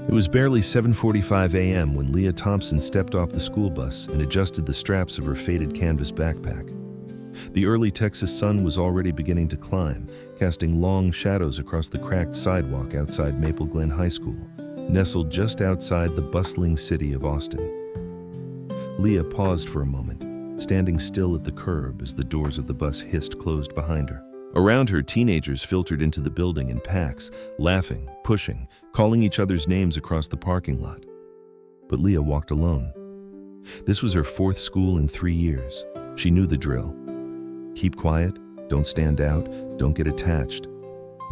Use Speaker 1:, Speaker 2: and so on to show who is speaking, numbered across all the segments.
Speaker 1: It was barely 7:45 a.m. when Leah Thompson stepped off the school bus and adjusted the straps of her faded canvas backpack. The early Texas sun was already beginning to climb, casting long shadows across the cracked sidewalk outside Maple Glen High School, nestled just outside the bustling city of Austin. Leah paused for a moment, standing still at the curb as the doors of the bus hissed closed behind her. Around her, teenagers filtered into the building in packs, laughing, pushing, calling each other's names across the parking lot. But Leah walked alone. This was her fourth school in 3 years. She knew the drill. Keep quiet, don't stand out, don't get attached.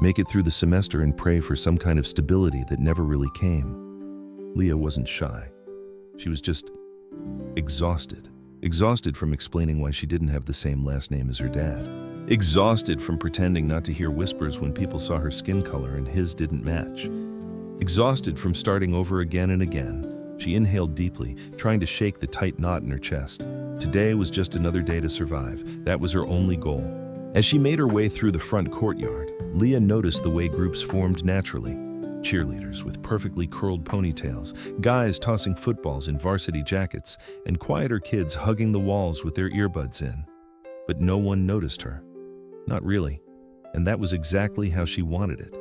Speaker 1: Make it through the semester and pray for some kind of stability that never really came. Leah wasn't shy. She was just exhausted. Exhausted from explaining why she didn't have the same last name as her dad. Exhausted from pretending not to hear whispers when people saw her skin color and his didn't match. Exhausted from starting over again and again. She inhaled deeply, trying to shake the tight knot in her chest. Today was just another day to survive. That was her only goal. As she made her way through the front courtyard, Leah noticed the way groups formed naturally. Cheerleaders with perfectly curled ponytails, guys tossing footballs in varsity jackets, and quieter kids hugging the walls with their earbuds in. But no one noticed her. Not really. And that was exactly how she wanted it.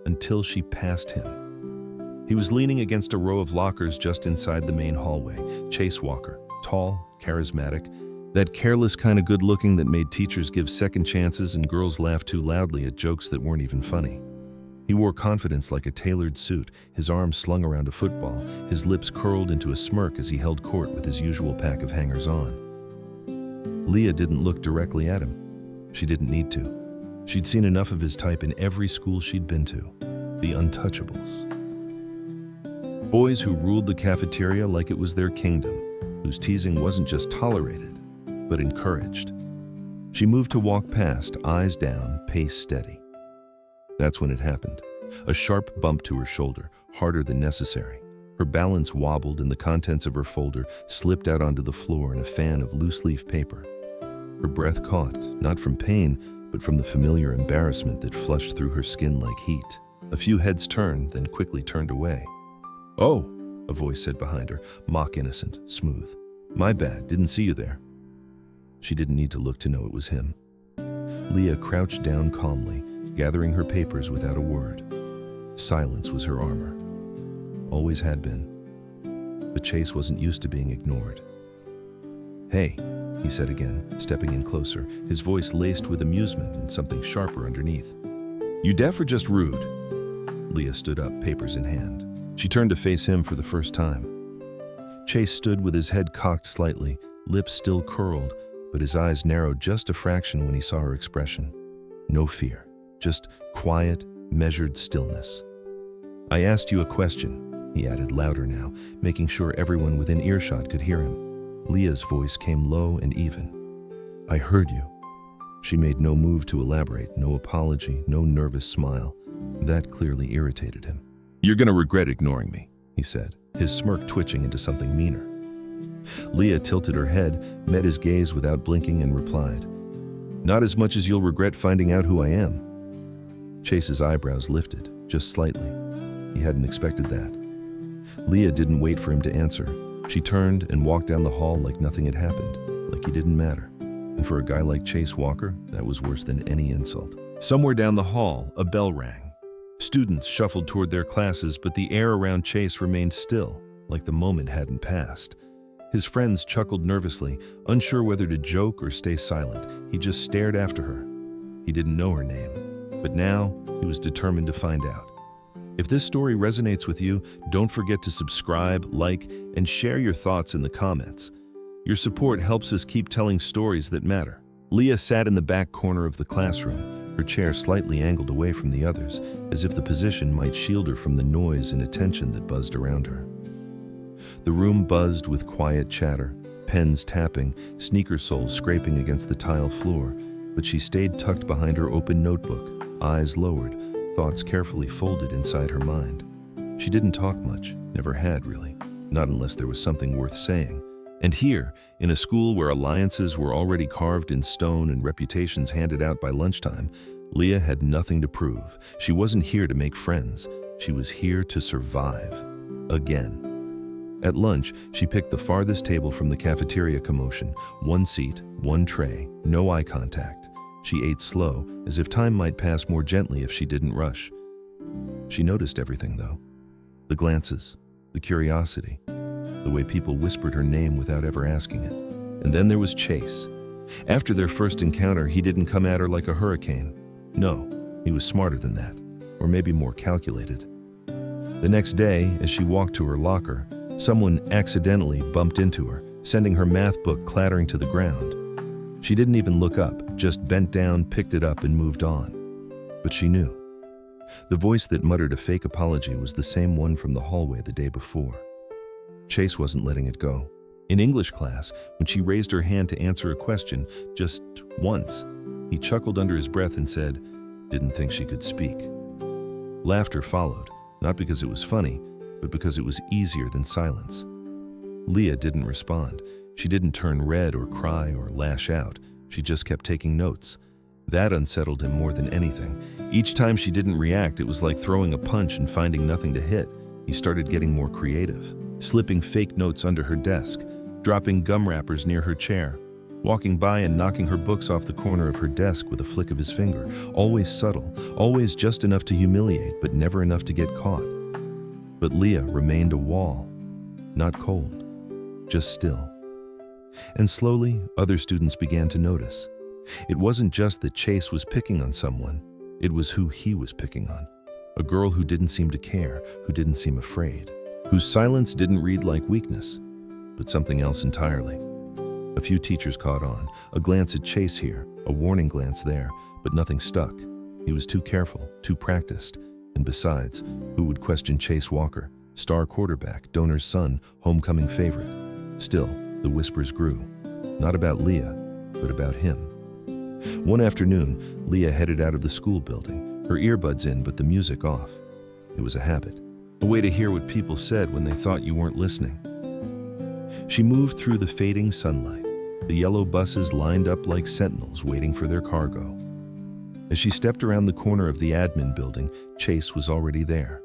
Speaker 1: Until she passed him. He was leaning against a row of lockers just inside the main hallway. Chase Walker. Tall, charismatic, that careless kind of good-looking that made teachers give second chances and girls laugh too loudly at jokes that weren't even funny. He wore confidence like a tailored suit, his arms slung around a football, his lips curled into a smirk as he held court with his usual pack of hangers-on. Leah didn't look directly at him. She didn't need to. She'd seen enough of his type in every school she'd been to. The untouchables. Boys who ruled the cafeteria like it was their kingdom, whose teasing wasn't just tolerated, but encouraged. She moved to walk past, eyes down, pace steady. That's when it happened. A sharp bump to her shoulder, harder than necessary. Her balance wobbled and the contents of her folder slipped out onto the floor in a fan of loose-leaf paper. Her breath caught, not from pain, but from the familiar embarrassment that flushed through her skin like heat. A few heads turned, then quickly turned away. "Oh," a voice said behind her, mock innocent, smooth. "My bad, didn't see you there." She didn't need to look to know it was him. Leah crouched down calmly, gathering her papers without a word. Silence was her armor. Always had been. But Chase wasn't used to being ignored. "Hey," he said again, stepping in closer, his voice laced with amusement and something sharper underneath. "You deaf or just rude?" Leah stood up, papers in hand. She turned to face him for the first time. Chase stood with his head cocked slightly, lips still curled, but his eyes narrowed just a fraction when he saw her expression. No fear, just quiet, measured stillness. "I asked you a question," he added louder now, making sure everyone within earshot could hear him. Leah's voice came low and even. "I heard you." She made no move to elaborate, no apology, no nervous smile. That clearly irritated him. "You're gonna regret ignoring me," he said, his smirk twitching into something meaner. Leah tilted her head, met his gaze without blinking, and replied, "Not as much as you'll regret finding out who I am." Chase's eyebrows lifted, just slightly. He hadn't expected that. Leah didn't wait for him to answer. She turned and walked down the hall like nothing had happened, like he didn't matter. And for a guy like Chase Walker, that was worse than any insult. Somewhere down the hall, a bell rang. Students shuffled toward their classes, but the air around Chase remained still, like the moment hadn't passed. His friends chuckled nervously, unsure whether to joke or stay silent. He just stared after her. He didn't know her name, but now he was determined to find out. If this story resonates with you, don't forget to subscribe, like, and share your thoughts in the comments. Your support helps us keep telling stories that matter. Leah sat in the back corner of the classroom, her chair slightly angled away from the others, as if the position might shield her from the noise and attention that buzzed around her. The room buzzed with quiet chatter, pens tapping, sneaker soles scraping against the tile floor, but she stayed tucked behind her open notebook, eyes lowered, thoughts carefully folded inside her mind. She didn't talk much, never had really, not unless there was something worth saying. And here, in a school where alliances were already carved in stone and reputations handed out by lunchtime, Leah had nothing to prove. She wasn't here to make friends. She was here to survive. again. At lunch, she picked the farthest table from the cafeteria commotion. One seat, one tray, no eye contact. She ate slow, as if time might pass more gently if she didn't rush. She noticed everything, though. The glances, the curiosity, the way people whispered her name without ever asking it. And then there was Chase. After their first encounter, he didn't come at her like a hurricane. No, he was smarter than that, or maybe more calculated. The next day, as she walked to her locker, someone accidentally bumped into her, sending her math book clattering to the ground. She didn't even look up, just bent down, picked it up, and moved on. But she knew. The voice that muttered a fake apology was the same one from the hallway the day before. Chase wasn't letting it go. In English class, when she raised her hand to answer a question, just once, he chuckled under his breath and said, "Didn't think she could speak." Laughter followed, not because it was funny, but because it was easier than silence. Leah didn't respond. She didn't turn red or cry or lash out. She just kept taking notes. That unsettled him more than anything. Each time she didn't react, it was like throwing a punch and finding nothing to hit. He started getting more creative, slipping fake notes under her desk, dropping gum wrappers near her chair, walking by and knocking her books off the corner of her desk with a flick of his finger. Always subtle, always just enough to humiliate, but never enough to get caught. But Leah remained a wall, not cold, just still. And slowly, other students began to notice. It wasn't just that Chase was picking on someone, it was who he was picking on. A girl who didn't seem to care, who didn't seem afraid, whose silence didn't read like weakness, but something else entirely. A few teachers caught on, a glance at Chase here, a warning glance there, but nothing stuck. He was too careful, too practiced, and besides, who would question Chase Walker, star quarterback, donor's son, homecoming favorite? Still, the whispers grew, not about Leah, but about him. One afternoon, Leah headed out of the school building, her earbuds in but the music off. It was a habit, a way to hear what people said when they thought you weren't listening. She moved through the fading sunlight, the yellow buses lined up like sentinels waiting for their cargo. As she stepped around the corner of the admin building, Chase was already there,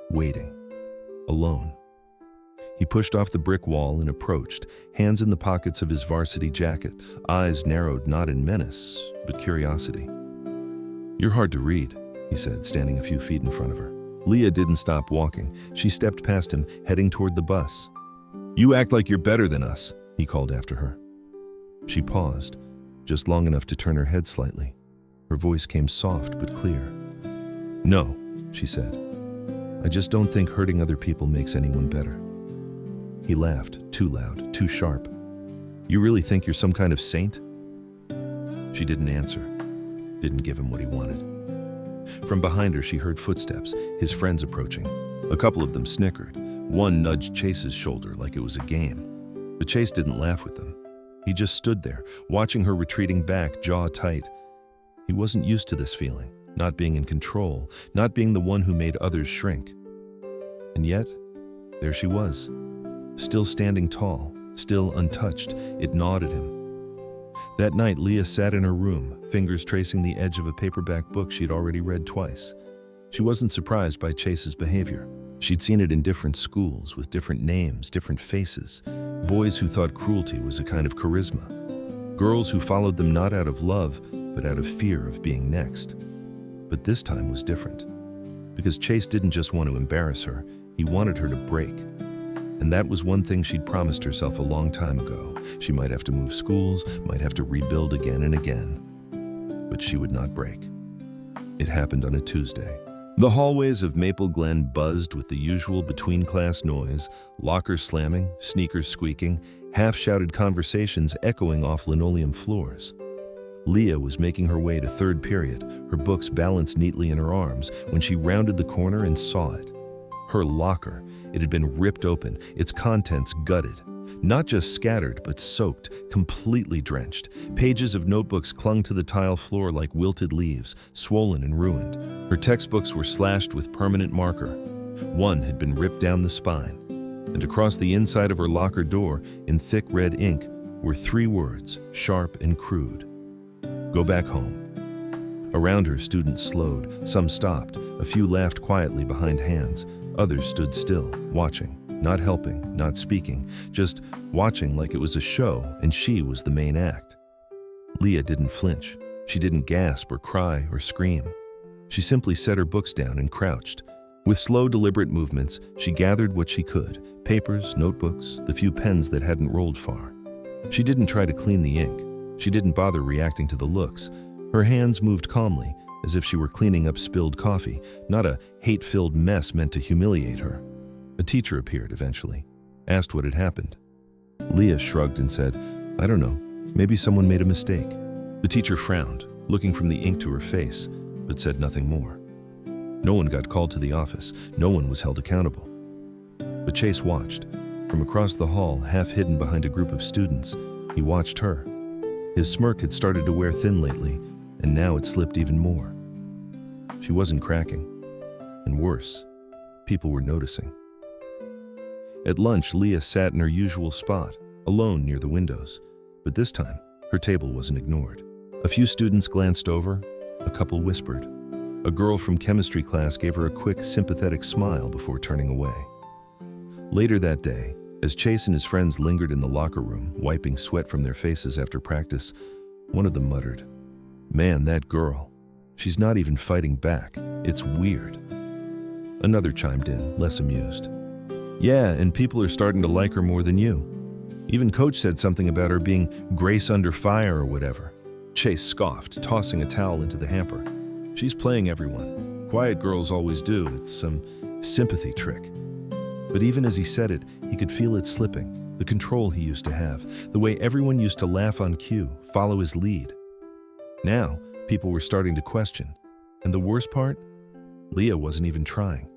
Speaker 1: waiting, alone. He pushed off the brick wall and approached, hands in the pockets of his varsity jacket, eyes narrowed not in menace, but curiosity. "You're hard to read," he said, standing a few feet in front of her. Leah didn't stop walking. She stepped past him, heading toward the bus. "You act like you're better than us," he called after her. She paused, just long enough to turn her head slightly. Her voice came soft but clear. "No," she said. "I just don't think hurting other people makes anyone better." He laughed, too loud, too sharp. "You really think you're some kind of saint?" She didn't answer, didn't give him what he wanted. From behind her, she heard footsteps, his friends approaching. A couple of them snickered. One nudged Chase's shoulder like it was a game. But Chase didn't laugh with them. He just stood there, watching her retreating back, jaw tight. He wasn't used to this feeling, not being in control, not being the one who made others shrink. And yet, there she was, still standing tall, still untouched. It gnawed at him. That night, Leah sat in her room, fingers tracing the edge of a paperback book she'd already read twice. She wasn't surprised by Chase's behavior. She'd seen it in different schools, with different names, different faces. Boys who thought cruelty was a kind of charisma. Girls who followed them not out of love, but out of fear of being next. But this time was different. Because Chase didn't just want to embarrass her, he wanted her to break. And that was one thing she'd promised herself a long time ago. She might have to move schools, might have to rebuild again and again. But she would not break. It happened on a Tuesday. The hallways of Maple Glen buzzed with the usual between-class noise, lockers slamming, sneakers squeaking, half-shouted conversations echoing off linoleum floors. Leah was making her way to third period, her books balanced neatly in her arms, when she rounded the corner and saw it. Her locker. It had been ripped open, its contents gutted. Not just scattered, but soaked, completely drenched. Pages of notebooks clung to the tile floor like wilted leaves, swollen and ruined. Her textbooks were slashed with permanent marker. One had been ripped down the spine. And across the inside of her locker door, in thick red ink, were 3 words, sharp and crude. "Go back home." Around her, students slowed. Some stopped. A few laughed quietly behind hands. Others stood still, watching, not helping, not speaking, just watching like it was a show and she was the main act. Leah didn't flinch. She didn't gasp or cry or scream. She simply set her books down and crouched. With slow, deliberate movements, she gathered what she could: papers, notebooks, the few pens that hadn't rolled far. She didn't try to clean the ink. She didn't bother reacting to the looks. Her hands moved calmly, as if she were cleaning up spilled coffee, not a hate-filled mess meant to humiliate her. A teacher appeared eventually, asked what had happened. Leah shrugged and said, "I don't know, maybe someone made a mistake." The teacher frowned, looking from the ink to her face, but said nothing more. No one got called to the office. No one was held accountable. But Chase watched. From across the hall, half hidden behind a group of students, he watched her. His smirk had started to wear thin lately, and now it slipped even more. She wasn't cracking. And worse, people were noticing. At lunch, Leah sat in her usual spot, alone near the windows. But this time, her table wasn't ignored. A few students glanced over, a couple whispered. A girl from chemistry class gave her a quick, sympathetic smile before turning away. Later that day, as Chase and his friends lingered in the locker room, wiping sweat from their faces after practice, one of them muttered, "Man, that girl. She's not even fighting back. It's weird." Another chimed in, less amused. "Yeah, and people are starting to like her more than you. Even Coach said something about her being grace under fire or whatever." Chase scoffed, tossing a towel into the hamper. "She's playing everyone. Quiet girls always do. It's some sympathy trick." But even as he said it, he could feel it slipping, the control he used to have, the way everyone used to laugh on cue, follow his lead. Now, people were starting to question. And the worst part? Leah wasn't even trying.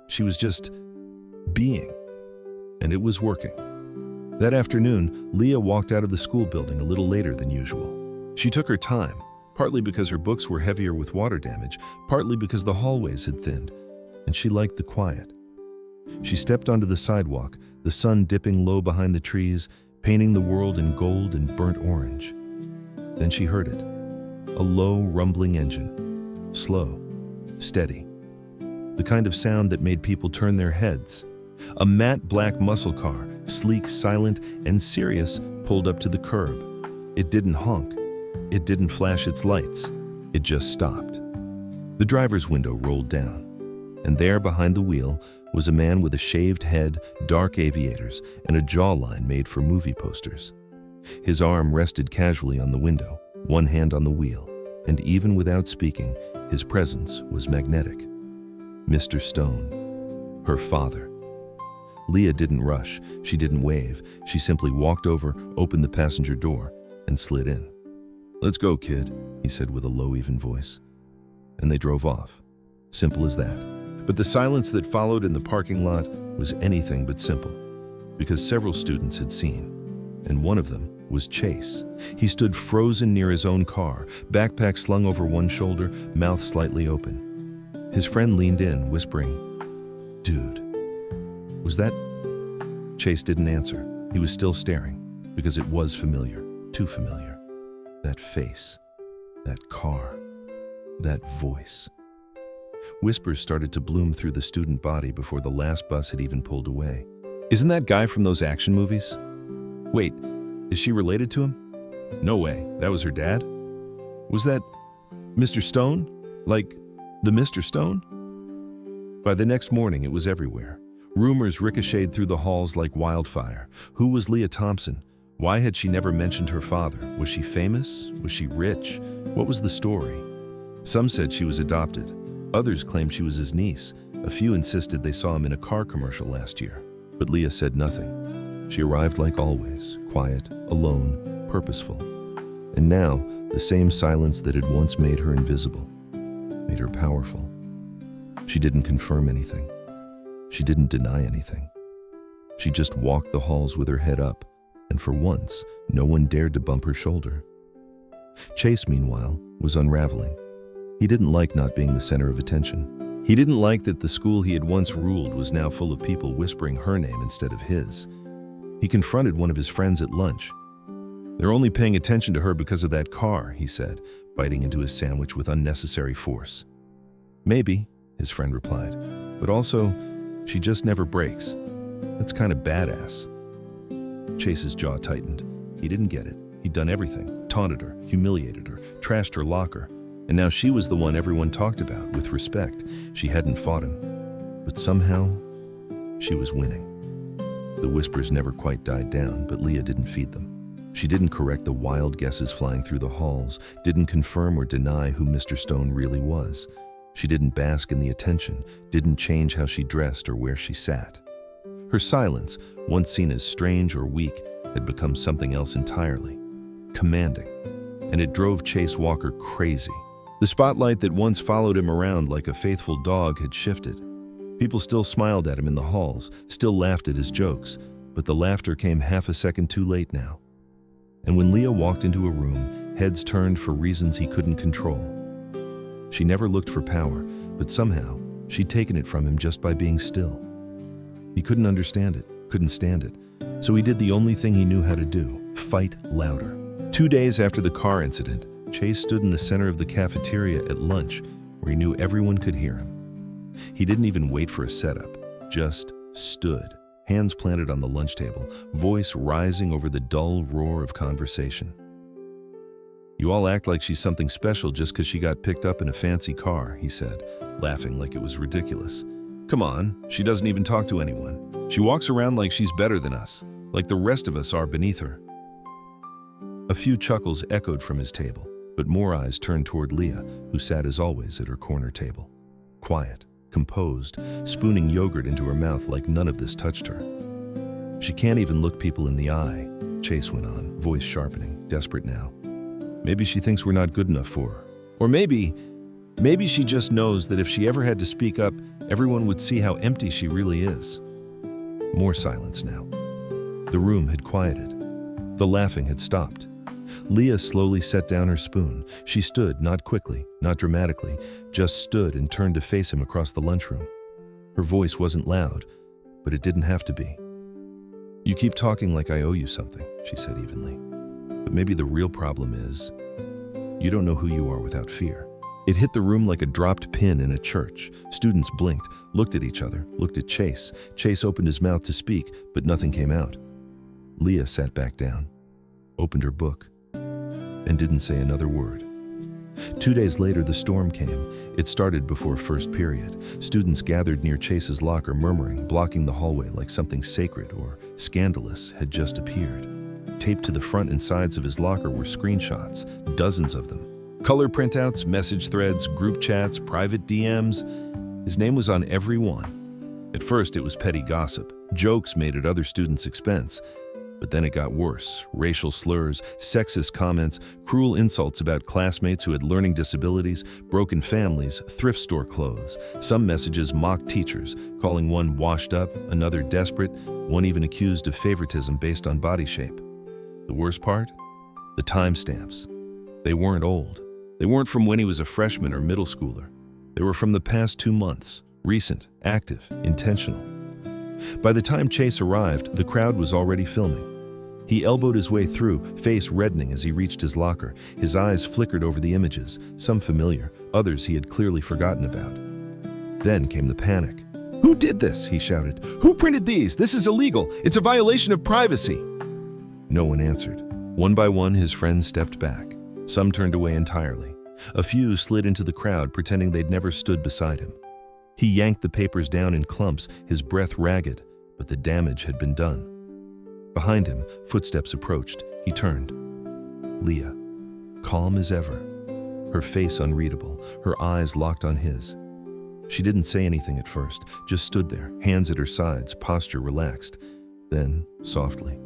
Speaker 1: She was just being. And it was working. That afternoon, Leah walked out of the school building a little later than usual. She took her time, partly because her books were heavier with water damage, partly because the hallways had thinned, and she liked the quiet. She stepped onto the sidewalk, the sun dipping low behind the trees, painting the world in gold and burnt orange. Then she heard it, a low, rumbling engine, slow, steady, the kind of sound that made people turn their heads. A matte black muscle car, sleek, silent, and serious, pulled up to the curb. It didn't honk. It didn't flash its lights. It just stopped. The driver's window rolled down, and there behind the wheel was a man with a shaved head, dark aviators, and a jawline made for movie posters. His arm rested casually on the window, one hand on the wheel, and even without speaking, his presence was magnetic. Mr. Stone, her father. Leah didn't rush. She didn't wave. She simply walked over, opened the passenger door, and slid in. "Let's go, kid," he said with a low, even voice. And they drove off. Simple as that. But the silence that followed in the parking lot was anything but simple, because several students had seen, and one of them was Chase. He stood frozen near his own car, backpack slung over one shoulder, mouth slightly open. His friend leaned in, whispering, "Dude, was that?" Chase didn't answer. He was still staring, because it was familiar, too familiar. That face, that car, that voice. Whispers started to bloom through the student body before the last bus had even pulled away. "Isn't that guy from those action movies? Wait, is she related to him? No way, that was her dad? Was that Mr. Stone? Like the Mr. Stone?" By the next morning, it was everywhere. Rumors ricocheted through the halls like wildfire. Who was Leah Thompson? Why had she never mentioned her father? Was she famous? Was she rich? What was the story? Some said she was adopted. Others claimed she was his niece. A few insisted they saw him in a car commercial last year. But Leah said nothing. She arrived like always, quiet, alone, purposeful. And now, the same silence that had once made her invisible, made her powerful. She didn't confirm anything. She didn't deny anything. She just walked the halls with her head up, and for once, no one dared to bump her shoulder. Chase, meanwhile, was unraveling. He didn't like not being the center of attention. He didn't like that the school he had once ruled was now full of people whispering her name instead of his. He confronted one of his friends at lunch. "They're only paying attention to her because of that car," he said, biting into his sandwich with unnecessary force. "Maybe," his friend replied, "but also, She just never breaks. That's kind of badass. Chase's jaw tightened. He didn't get it. He'd done everything, taunted her, humiliated her, trashed her locker, and now she was the one everyone talked about with respect. She hadn't fought him, but somehow she was winning. The whispers never quite died down, but Leah didn't feed them. She didn't correct the wild guesses flying through the halls, didn't confirm or deny who Mr. Stone really was. She didn't bask in the attention, didn't change how she dressed or where she sat. Her silence, once seen as strange or weak, had become something else entirely, commanding, and it drove Chase Walker crazy. The spotlight that once followed him around like a faithful dog had shifted. People still smiled at him in the halls, still laughed at his jokes, but the laughter came half a second too late now. And when Leah walked into a room, heads turned for reasons he couldn't control. She never looked for power, but somehow she'd taken it from him just by being still. He couldn't understand it, couldn't stand it, so he did the only thing he knew how to do, fight louder. 2 days after the car incident, Chase stood in the center of the cafeteria at lunch, where he knew everyone could hear him. He didn't even wait for a setup, just stood, hands planted on the lunch table, voice rising over the dull roar of conversation. "You all act like she's something special just because she got picked up in a fancy car," he said, laughing like it was ridiculous. "Come on, she doesn't even talk to anyone. She walks around like she's better than us, like the rest of us are beneath her." A few chuckles echoed from his table, but more eyes turned toward Leah, who sat as always at her corner table. Quiet, composed, spooning yogurt into her mouth like none of this touched her. "She can't even look people in the eye," Chase went on, voice sharpening, desperate now. "Maybe she thinks we're not good enough for her. Or maybe she just knows that if she ever had to speak up, everyone would see how empty she really is." More silence now. The room had quieted. The laughing had stopped. Leah slowly set down her spoon. She stood, not quickly, not dramatically, just stood and turned to face him across the lunchroom. Her voice wasn't loud, but it didn't have to be. "You keep talking like I owe you something," she said evenly. "But maybe the real problem is, you don't know who you are without fear." It hit the room like a dropped pin in a church. Students blinked, looked at each other, looked at Chase. Chase opened his mouth to speak, but nothing came out. Leah sat back down, opened her book, and didn't say another word. 2 days later, the storm came. It started before first period. Students gathered near Chase's locker, murmuring, blocking the hallway like something sacred or scandalous had just appeared. Taped to the front and sides of his locker were screenshots, dozens of them. Color printouts, message threads, group chats, private DMs. His name was on every one. At first, it was petty gossip, jokes made at other students' expense. But then it got worse. Racial slurs, sexist comments, cruel insults about classmates who had learning disabilities, broken families, thrift store clothes. Some messages mocked teachers, calling one washed up, another desperate, one even accused of favoritism based on body shape. The worst part? The timestamps. They weren't old. They weren't from when he was a freshman or middle schooler. They were from the past 2 months, recent, active, intentional. By the time Chase arrived, the crowd was already filming. He elbowed his way through, face reddening as he reached his locker. His eyes flickered over the images, some familiar, others he had clearly forgotten about. Then came the panic. "Who did this?" he shouted. "Who printed these? This is illegal. It's a violation of privacy." No one answered. One by one, his friends stepped back. Some turned away entirely. A few slid into the crowd, pretending they'd never stood beside him. He yanked the papers down in clumps, his breath ragged, but the damage had been done. Behind him, footsteps approached. He turned. Leah, calm as ever, her face unreadable, her eyes locked on his. She didn't say anything at first, just stood there, hands at her sides, posture relaxed. Then, softly,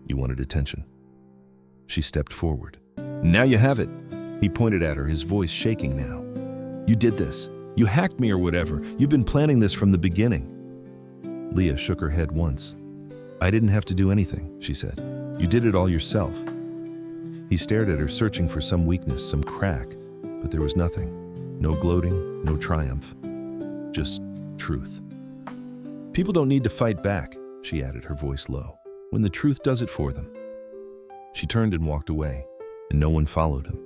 Speaker 1: "You wanted attention." She stepped forward. "Now you have it." He pointed at her, his voice shaking now. "You did this. You hacked me or whatever. You've been planning this from the beginning." Leah shook her head once. "I didn't have to do anything," she said. "You did it all yourself." He stared at her, searching for some weakness, some crack, but there was nothing. No gloating, no triumph. Just truth. "People don't need to fight back," she added, her voice low, "when the truth does it for them." She turned and walked away, and no one followed him.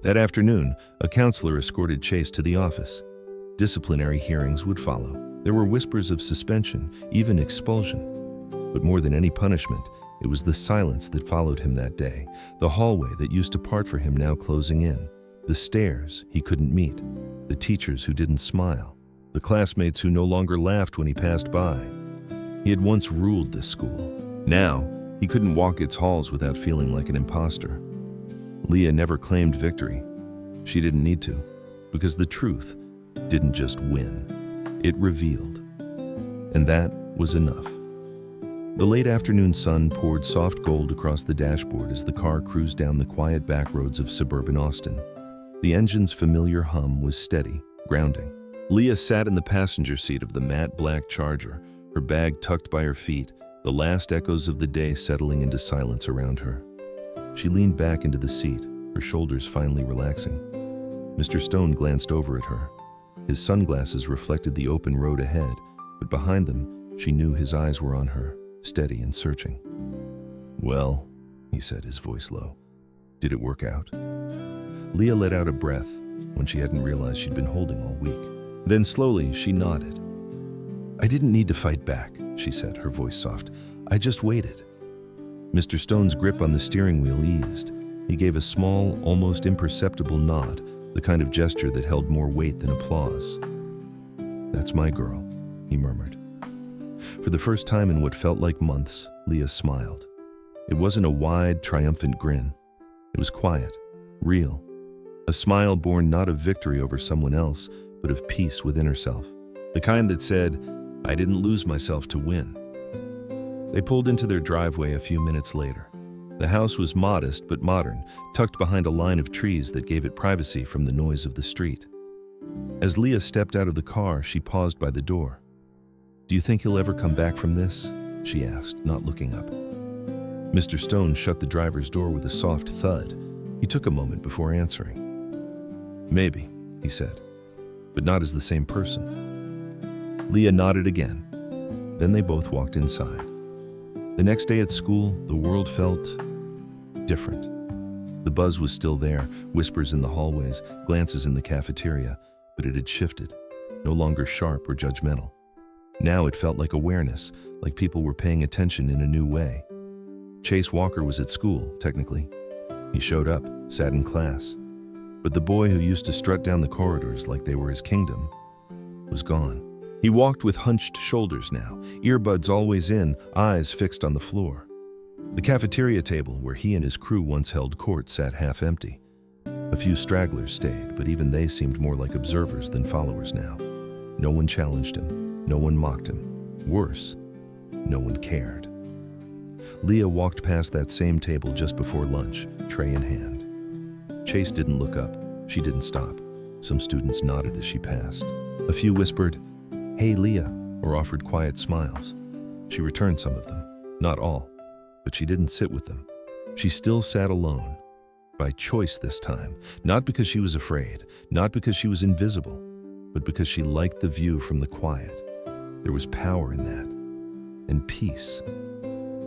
Speaker 1: That afternoon, a counselor escorted Chase to the office. Disciplinary hearings would follow. There were whispers of suspension, even expulsion. But more than any punishment, it was the silence that followed him that day, the hallway that used to part for him now closing in, the stairs he couldn't meet, the teachers who didn't smile, the classmates who no longer laughed when he passed by. He had once ruled this school. Now, he couldn't walk its halls without feeling like an imposter. Leah never claimed victory. She didn't need to, because the truth didn't just win. It revealed. And that was enough. The late afternoon sun poured soft gold across the dashboard as the car cruised down the quiet back roads of suburban Austin. The engine's familiar hum was steady, grounding. Leah sat in the passenger seat of the matte black Charger, her bag tucked by her feet, the last echoes of the day settling into silence around her. She leaned back into the seat, her shoulders finally relaxing. Mr. Stone glanced over at her. His sunglasses reflected the open road ahead, but behind them, she knew his eyes were on her, steady and searching. "Well," he said, his voice low, "did it work out?" Leah let out a breath when she hadn't realized she'd been holding all week. Then slowly, she nodded. "I didn't need to fight back," she said, her voice soft. "I just waited." Mr. Stone's grip on the steering wheel eased. He gave a small, almost imperceptible nod, the kind of gesture that held more weight than applause. "That's my girl," he murmured. For the first time in what felt like months, Leah smiled. It wasn't a wide, triumphant grin. It was quiet, real. A smile born not of victory over someone else, but of peace within herself. The kind that said, "I didn't lose myself to win." They pulled into their driveway a few minutes later. The house was modest but modern, tucked behind a line of trees that gave it privacy from the noise of the street. As Leah stepped out of the car, she paused by the door. "Do you think he'll ever come back from this?" she asked, not looking up. Mr. Stone shut the driver's door with a soft thud. He took a moment before answering. "Maybe," he said, "but not as the same person." Leah nodded again. Then they both walked inside. The next day at school, the world felt different. The buzz was still there, whispers in the hallways, glances in the cafeteria, but it had shifted, no longer sharp or judgmental. Now it felt like awareness, like people were paying attention in a new way. Chase Walker was at school, technically. He showed up, sat in class. But the boy who used to strut down the corridors like they were his kingdom was gone. He walked with hunched shoulders now, earbuds always in, eyes fixed on the floor. The cafeteria table where he and his crew once held court sat half empty. A few stragglers stayed, but even they seemed more like observers than followers now. No one challenged him, no one mocked him. Worse, no one cared. Leah walked past that same table just before lunch, tray in hand. Chase didn't look up. She didn't stop. Some students nodded as she passed. A few whispered, "Hey, Leah," or offered quiet smiles. She returned some of them, not all, but she didn't sit with them. She still sat alone, by choice this time, not because she was afraid, not because she was invisible, but because she liked the view from the quiet. There was power in that, and peace.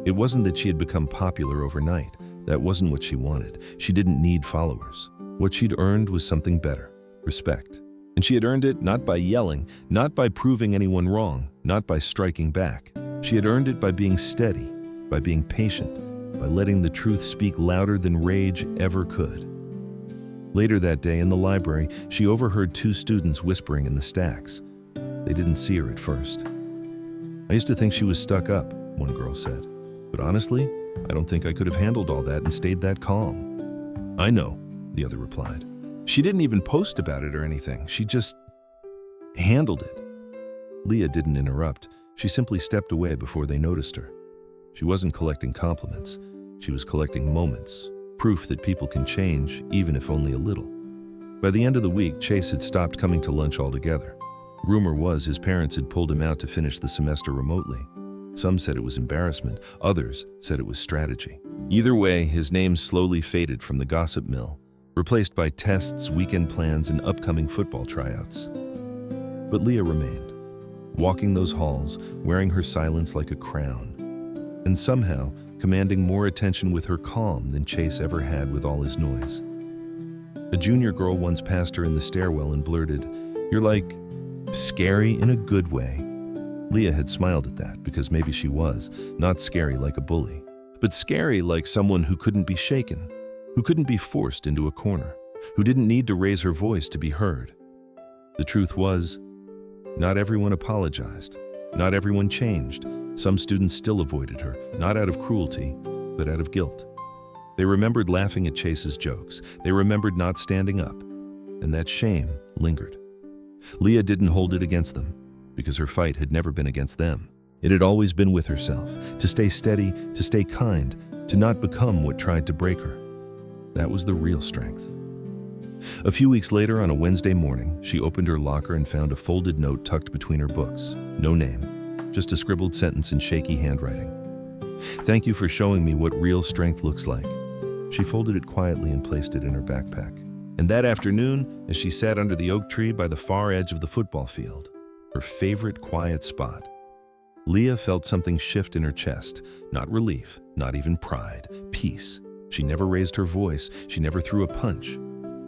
Speaker 1: It wasn't that she had become popular overnight. That wasn't what she wanted. She didn't need followers. What she'd earned was something better, respect. And she had earned it not by yelling, not by proving anyone wrong, not by striking back. She had earned it by being steady, by being patient, by letting the truth speak louder than rage ever could. Later that day in the library, she overheard two students whispering in the stacks. They didn't see her at first. "I used to think she was stuck up," one girl said. "But honestly, I don't think I could have handled all that and stayed that calm." "I know," the other replied. "She didn't even post about it or anything. She just handled it." Leah didn't interrupt. She simply stepped away before they noticed her. She wasn't collecting compliments. She was collecting moments, proof that people can change, even if only a little. By the end of the week, Chase had stopped coming to lunch altogether. Rumor was his parents had pulled him out to finish the semester remotely. Some said it was embarrassment, others said it was strategy. Either way, his name slowly faded from the gossip mill, replaced by tests, weekend plans, and upcoming football tryouts. But Leah remained, walking those halls, wearing her silence like a crown, and somehow commanding more attention with her calm than Chase ever had with all his noise. A junior girl once passed her in the stairwell and blurted, "You're like, scary in a good way." Leah had smiled at that because maybe she was, not scary like a bully, but scary like someone who couldn't be shaken, who couldn't be forced into a corner, who didn't need to raise her voice to be heard. The truth was, not everyone apologized, not everyone changed. Some students still avoided her, not out of cruelty, but out of guilt. They remembered laughing at Chase's jokes. They remembered not standing up, and that shame lingered. Leah didn't hold it against them, because her fight had never been against them. It had always been with herself, to stay steady, to stay kind, to not become what tried to break her. That was the real strength. A few weeks later, on a Wednesday morning, she opened her locker and found a folded note tucked between her books. No name, just a scribbled sentence in shaky handwriting. "Thank you for showing me what real strength looks like." She folded it quietly and placed it in her backpack. And that afternoon, as she sat under the oak tree by the far edge of the football field, her favorite quiet spot, Leah felt something shift in her chest. Not relief, not even pride, peace. She never raised her voice, she never threw a punch.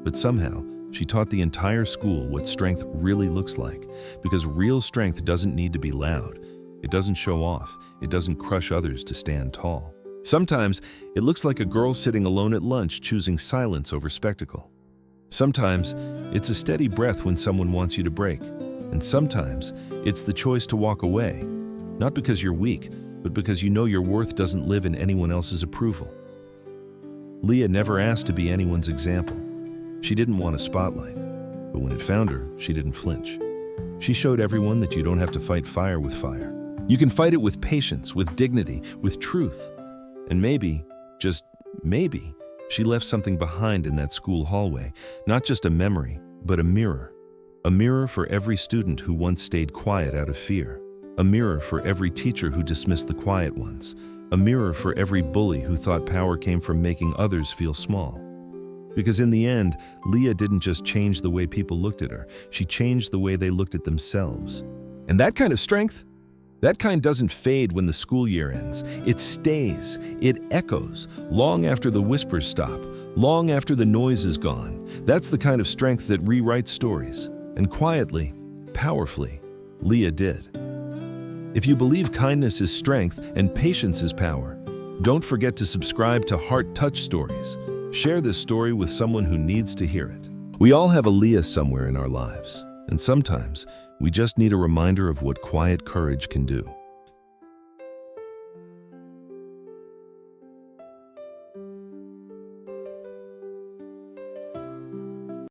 Speaker 1: But somehow, she taught the entire school what strength really looks like, because real strength doesn't need to be loud. It doesn't show off. It doesn't crush others to stand tall. Sometimes, it looks like a girl sitting alone at lunch choosing silence over spectacle. Sometimes, it's a steady breath when someone wants you to break. And sometimes, it's the choice to walk away, not because you're weak, but because you know your worth doesn't live in anyone else's approval. Leah never asked to be anyone's example. She didn't want a spotlight, but when it found her, she didn't flinch. She showed everyone that you don't have to fight fire with fire. You can fight it with patience, with dignity, with truth. And maybe, just maybe, she left something behind in that school hallway, not just a memory, but a mirror. A mirror for every student who once stayed quiet out of fear. A mirror for every teacher who dismissed the quiet ones. A mirror for every bully who thought power came from making others feel small. Because in the end, Leah didn't just change the way people looked at her, she changed the way they looked at themselves. And that kind of strength, that kind doesn't fade when the school year ends. It stays, it echoes, long after the whispers stop, long after the noise is gone. That's the kind of strength that rewrites stories. And quietly, powerfully, Leah did. If you believe kindness is strength and patience is power, don't forget to subscribe to Heart Touch Stories. Share this story with someone who needs to hear it. We all have a Leah somewhere in our lives, and sometimes we just need a reminder of what quiet courage can do.